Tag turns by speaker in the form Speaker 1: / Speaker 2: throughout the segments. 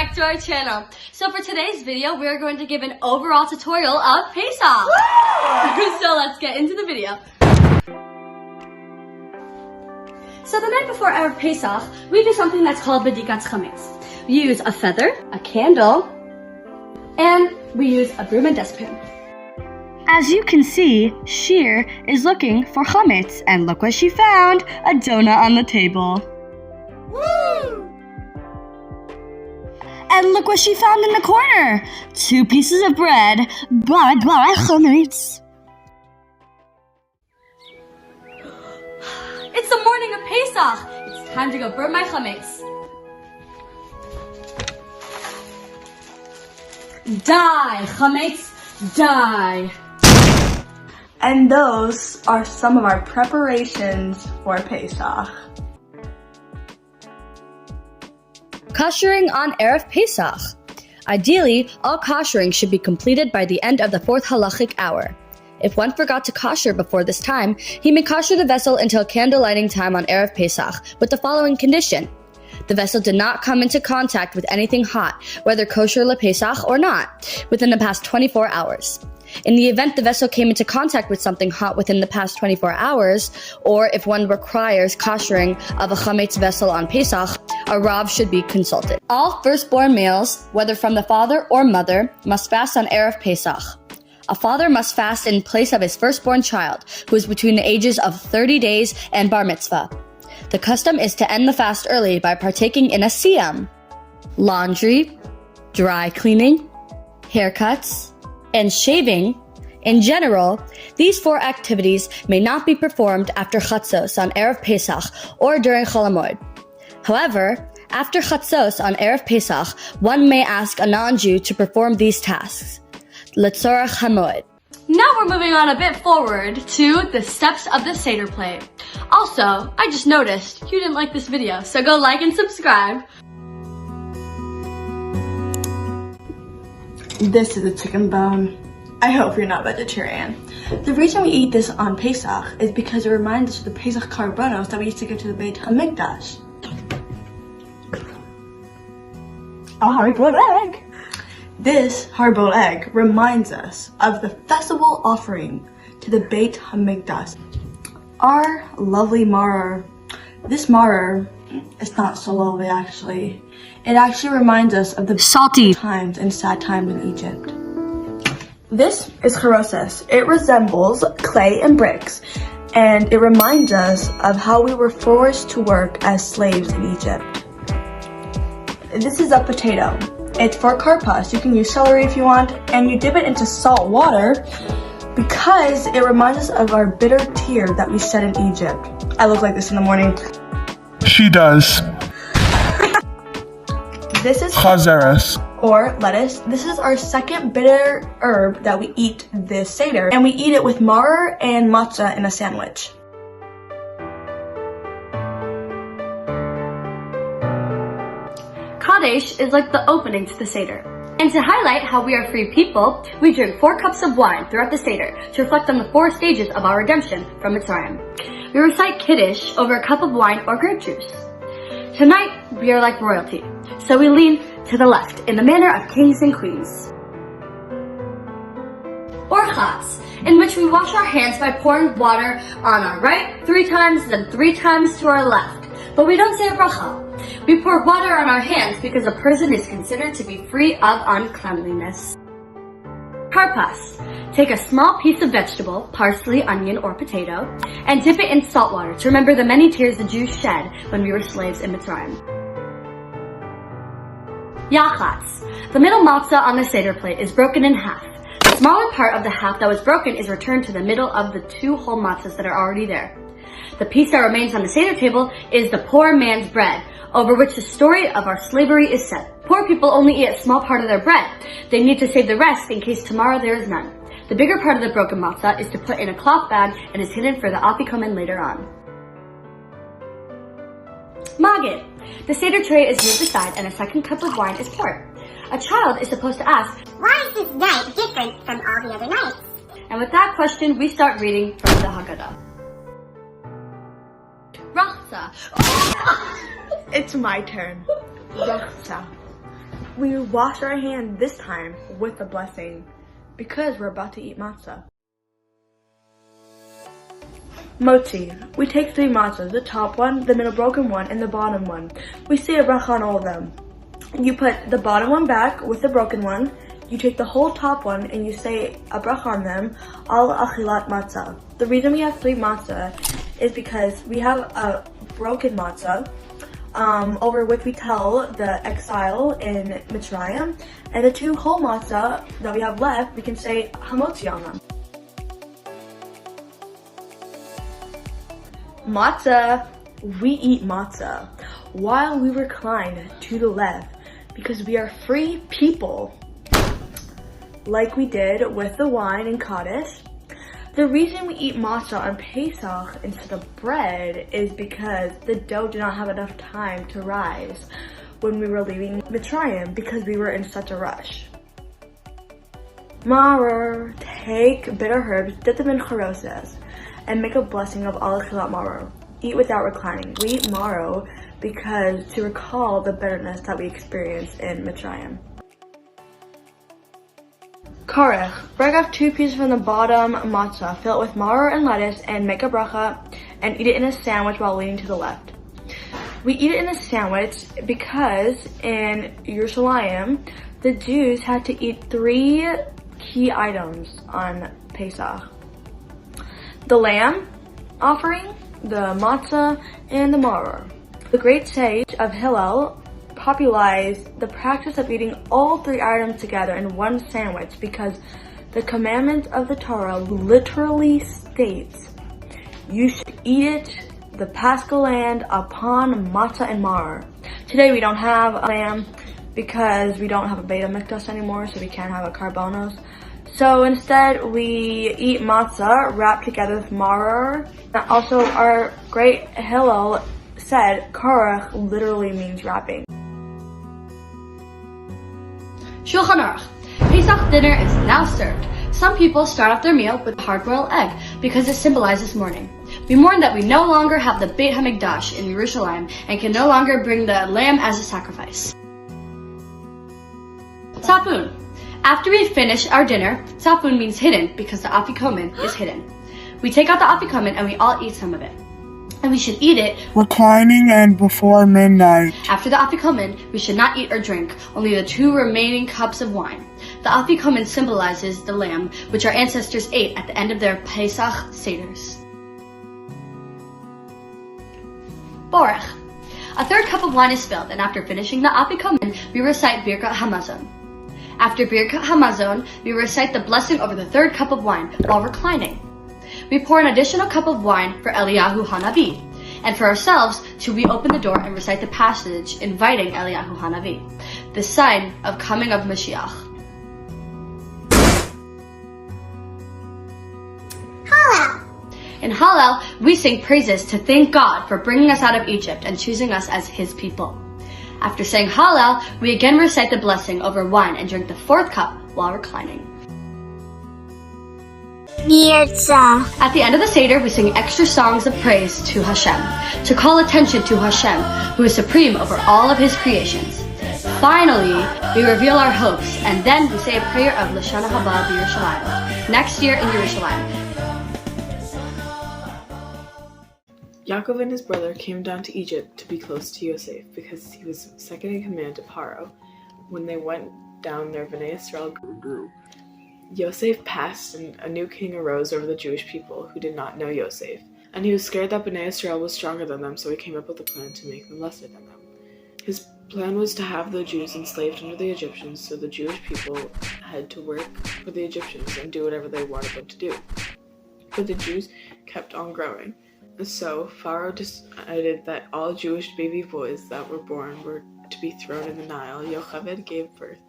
Speaker 1: back to our channel. So for today's video, we are going to give an overall tutorial of Pesach. So let's get into the video. So the night before Erev Pesach, we do something that's called Bedikat Chametz. We use a feather, a candle, and we use a broom and dustpan. As you can see, Shir is looking for chametz, and look what she found, a donut on the table. Woo! And look what she found in the corner, 2 pieces of bread, blah blah chametz. It's the morning of Pesach. It's time to go burn my chametz. Die, chametz, die.
Speaker 2: And those are some of our preparations for Pesach.
Speaker 1: Koshering on Erev Pesach. Ideally, all koshering should be completed by the end of the 4th halachic hour. If one forgot to kosher before this time, he may kosher the vessel until candle lighting time on Erev Pesach with the following condition. The vessel did not come into contact with anything hot, whether kosher lePesach or not, within the past 24 hours. In the event the vessel came into contact with something hot within the past 24 hours, or if one requires koshering of a chametz vessel on Pesach, a Rav should be consulted. All firstborn males, whether from the father or mother, must fast on Erev Pesach. A father must fast in place of his firstborn child, who is between the ages of 30 days and bar mitzvah. The custom is to end the fast early by partaking in a siyam. Laundry, dry cleaning, haircuts, and shaving. In general, these 4 activities may not be performed after Chatzos on Erev Pesach or during Chol HaMoed. However, after Chatzos on Erev Pesach, one may ask a non-Jew to perform these tasks. Letzorach HaMoed. Now we're moving on a bit forward to the steps of the Seder plate. Also, I just noticed you didn't like this video, so go like and subscribe.
Speaker 2: This is a chicken bone. I hope you're not vegetarian. The reason we eat this on Pesach is because it reminds us of the Pesach karbanos that we used to give to the Beit HaMikdash. A hard-boiled egg. This hard-boiled egg reminds us of the festival offering to the Beit HaMikdash. Our lovely maror. This maror, it's not so lovely actually. It actually reminds us of the salty times and sad times in Egypt. This is charoses. It resembles clay and bricks, and it reminds us of how we were forced to work as slaves in Egypt. This is a potato. It's for karpas. You can use celery if you want, and you dip it into salt water because it reminds us of our bitter tear that we shed in Egypt. I look like this in the morning.
Speaker 3: She does.
Speaker 2: This is
Speaker 3: chazeres,
Speaker 2: or lettuce. This is our second bitter herb that we eat this Seder, and we eat it with maror and matzah in a sandwich.
Speaker 1: Kadesh is like the opening to the Seder. And to highlight how we are free people, we drink 4 cups of wine throughout the Seder to reflect on the 4 stages of our redemption from Mitzrayim. We recite Kiddush over a cup of wine or grape juice. Tonight, we are like royalty, so we lean to the left in the manner of kings and queens. Or Chatz, in which we wash our hands by pouring water on our right 3 times, then 3 times to our left. But we don't say a bracha. We pour water on our hands because a person is considered to be free of uncleanliness. Karpas. Take a small piece of vegetable, parsley, onion, or potato, and dip it in salt water to remember the many tears the Jews shed when we were slaves in Mitzrayim. Yachatz. The middle matzah on the Seder plate is broken in half. The smaller part of the half that was broken is returned to the middle of the 2 whole matzahs that are already there. The piece that remains on the Seder table is the poor man's bread, over which the story of our slavery is set. Poor people only eat a small part of their bread. They need to save the rest in case tomorrow there is none. The bigger part of the broken matzah is to put in a cloth bag and is hidden for the afikomen later on. Magid. The Seder tray is moved aside and a second cup of wine is poured. A child is supposed to ask,
Speaker 4: "Why is this night different from all the other nights?"
Speaker 1: And with that question, we start reading from the Haggadah. Rachza.
Speaker 2: It's my turn. Rachza. we wash our hands this time with the blessing because we're about to eat matzah. Motzi. We take 3 matzahs, the top one, the middle broken one, and the bottom one. We say a bracha on all of them. You put the bottom one back with the broken one. You take the whole top one and you say a bracha on them, al achilat matzah. The reason we have 3 matzah is because we have a broken matzah, over which we tell the exile in Mitzrayim, and the 2 whole matzah that we have left, we can say hamotzi on them. Matzah. We eat matzah while we recline to the left because we are free people, like we did with the wine and Kaddish. The reason we eat matzah on Pesach instead of bread is because the dough did not have enough time to rise when we were leaving Mitzrayim because we were in such a rush. Maror. Take bitter herbs, dip them in charoses, and make a blessing of al achilat maror. Eat without reclining. We eat maror because to recall the bitterness that we experienced in Mitzrayim. Karech. Break off 2 pieces from the bottom matzah, fill it with maror and lettuce, and make a bracha, and eat it in a sandwich while leaning to the left. We eat it in a sandwich because in Yerushalayim, the Jews had to eat 3 key items on Pesach: the lamb offering, the matzah, and the maror. The great sage of Hillel popularized the practice of eating all 3 items together in one sandwich because the commandment of the Torah literally states you should eat it, the paschal lamb, upon matzah and maror. Today we don't have a lamb because we don't have a Beit HaMikdash anymore, so we can't have a karbonos. So instead we eat matzah wrapped together with maror. Also, our great Hillel said karach literally means wrapping.
Speaker 1: Shulchan Aruch. Pesach dinner is now served. Some people start off their meal with a hard-boiled egg because it symbolizes mourning. We mourn that we no longer have the Beit HaMikdash in Yerushalayim and can no longer bring the lamb as a sacrifice. Tzafun. After we finish our dinner, tzafun means hidden because the afikomen is hidden. We take out the afikomen and we all eat some of it. And we should eat it
Speaker 3: reclining and before midnight.
Speaker 1: After the afikomen, we should not eat or drink, only the 2 remaining cups of wine. The afikomen symbolizes the lamb, which our ancestors ate at the end of their Pesach Seders. Borech. A 3rd cup of wine is filled, and after finishing the afikomen, we recite Birkat Hamazon. After Birkat Hamazon, we recite the blessing over the 3rd cup of wine while reclining. We pour an additional cup of wine for Eliyahu Hanavi, and for ourselves to we open the door and recite the passage inviting Eliyahu Hanavi, the sign of coming of Mashiach.
Speaker 4: Hallel.
Speaker 1: In Hallel, we sing praises to thank God for bringing us out of Egypt and choosing us as His people. After saying Hallel, we again recite the blessing over wine and drink the 4th cup while reclining. At the end of the Seder, we sing extra songs of praise to Hashem, to call attention to Hashem, who is supreme over all of His creations. Finally, we reveal our hopes, and then we say a prayer of Lashana Haba b'Yerushalayim, next year in Yerushalayim.
Speaker 5: Yaakov and his brother came down to Egypt to be close to Yosef because he was second in command to Paro. When they went down there, Bnei Yisrael grew. Yosef passed, and a new king arose over the Jewish people who did not know Yosef. And he was scared that Bnei Yisrael was stronger than them, so he came up with a plan to make them lesser than them. His plan was to have the Jews enslaved under the Egyptians, so the Jewish people had to work for the Egyptians and do whatever they wanted them to do. But the Jews kept on growing. So Pharaoh decided that all Jewish baby boys that were born were to be thrown in the Nile. Yocheved gave birth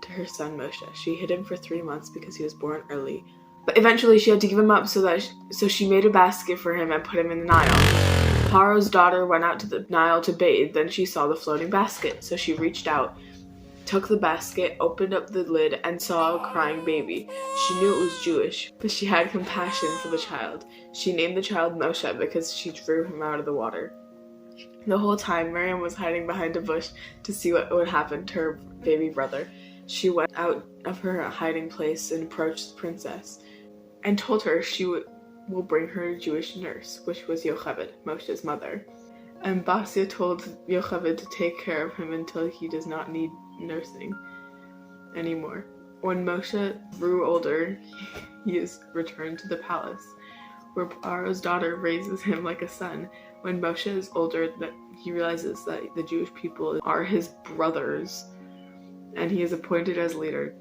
Speaker 5: to her son Moshe. She hid him for 3 months because he was born early. But eventually she had to give him up, so she made a basket for him and put him in the Nile. Pharaoh's daughter went out to the Nile to bathe. Then she saw the floating basket. So she reached out, took the basket, opened up the lid, and saw a crying baby. She knew it was Jewish, but she had compassion for the child. She named the child Moshe because she drew him out of the water. The whole time, Miriam was hiding behind a bush to see what would happen to her baby brother. She went out of her hiding place and approached the princess and told her she will bring her a Jewish nurse, which was Yocheved, Moshe's mother. And Basia told Yocheved to take care of him until he does not need nursing anymore. When Moshe grew older, he is returned to the palace, where Paro's daughter raises him like a son. When Moshe is older, that he realizes that the Jewish people are his brothers, and he is appointed as leader,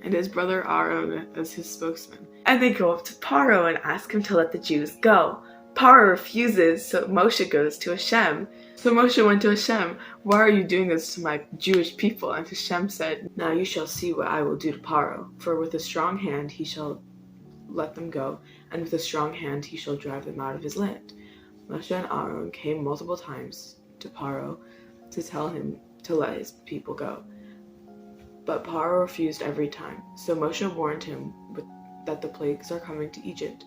Speaker 5: and his brother Aaron as his spokesman. And they go up to Paro and ask him to let the Jews go. Paro refuses, so Moshe goes to Hashem. So Moshe went to Hashem, "Why are you doing this to my Jewish people?" And Hashem said, "Now you shall see what I will do to Paro. For with a strong hand he shall let them go, and with a strong hand he shall drive them out of his land." Moshe and Aaron came multiple times to Paro to tell him to let his people go. But Paro refused every time. So Moshe warned him that the plagues are coming to Egypt.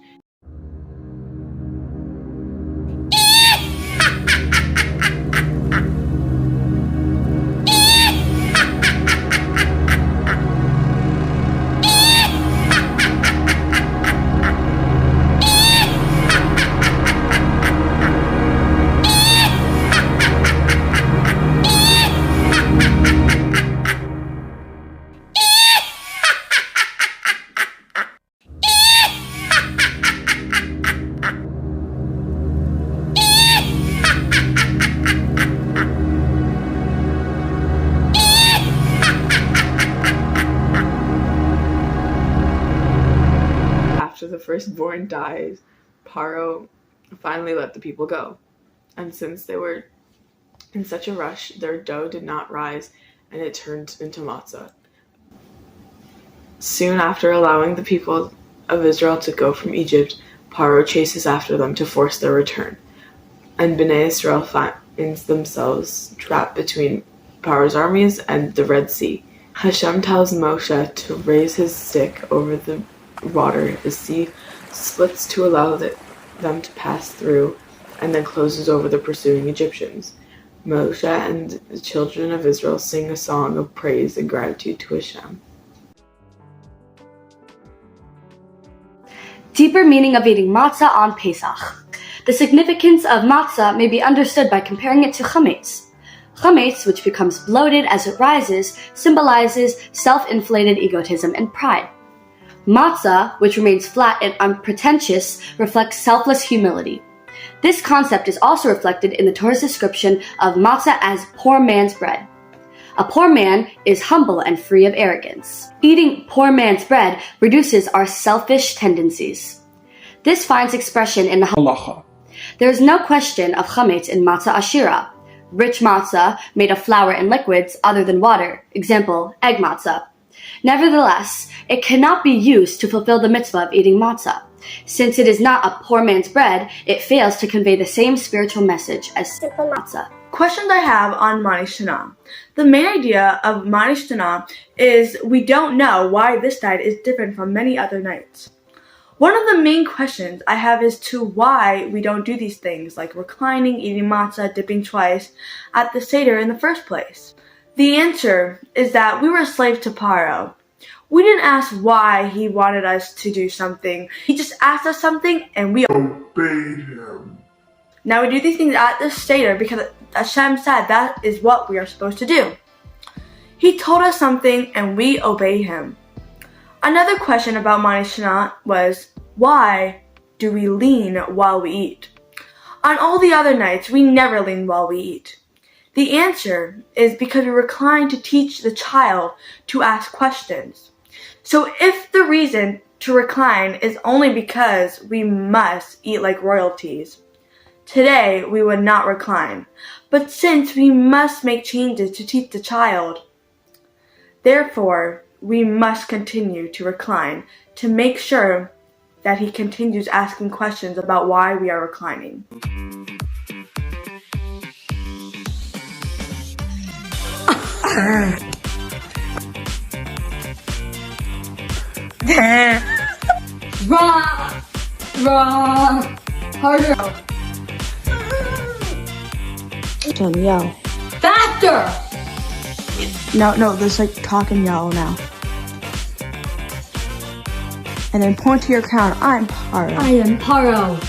Speaker 5: After the firstborn dies, Paro finally let the people go. And since they were in such a rush, their dough did not rise, and it turned into matzah. Soon after allowing the people of Israel to go from Egypt, Paro chases after them to force their return. And Bnei Israel finds themselves trapped between Paro's armies and the Red Sea. Hashem tells Moshe to raise his stick over the water. The sea splits to allow them to pass through, and then closes over the pursuing Egyptians. Moshe and the children of Israel sing a song of praise and gratitude to Hashem.
Speaker 1: Deeper meaning of eating matzah on Pesach. The significance of matzah may be understood by comparing it to chametz. Chametz, which becomes bloated as it rises, symbolizes self-inflated egotism and pride. Matzah, which remains flat and unpretentious, reflects selfless humility. This concept is also reflected in the Torah's description of matzah as poor man's bread. A poor man is humble and free of arrogance. Eating poor man's bread reduces our selfish tendencies. This finds expression in the halacha. There is no question of chametz in matzah ashira, rich matzah made of flour and liquids other than water, example, egg matzah. Nevertheless, it cannot be used to fulfill the mitzvah of eating matzah. Since it is not a poor man's bread, it fails to convey the same spiritual message as simple matzah.
Speaker 2: Questions I have on Mani Shana. The main idea of Mani Shana is we don't know why this night is different from many other nights. One of the main questions I have is to why we don't do these things like reclining, eating matzah, dipping twice at the Seder in the first place. The answer is that we were slaves to Paro. We didn't ask why he wanted us to do something. He just asked us something and we obeyed him. Now we do these things at the Seder because Hashem said that is what we are supposed to do. He told us something and we obey him. Another question about Mani Shana was, why do we lean while we eat? On all the other nights, we never lean while we eat. The answer is because we recline to teach the child to ask questions. So if the reason to recline is only because we must eat like royalties, today we would not recline. But since we must make changes to teach the child, therefore we must continue to recline to make sure that he continues asking questions about why we are reclining.
Speaker 1: Wrong! Harder!
Speaker 2: turn, yell.
Speaker 1: Faster!
Speaker 2: No, just like talk and yell now. And then point to your crown. I'm Paro.
Speaker 1: I am Paro.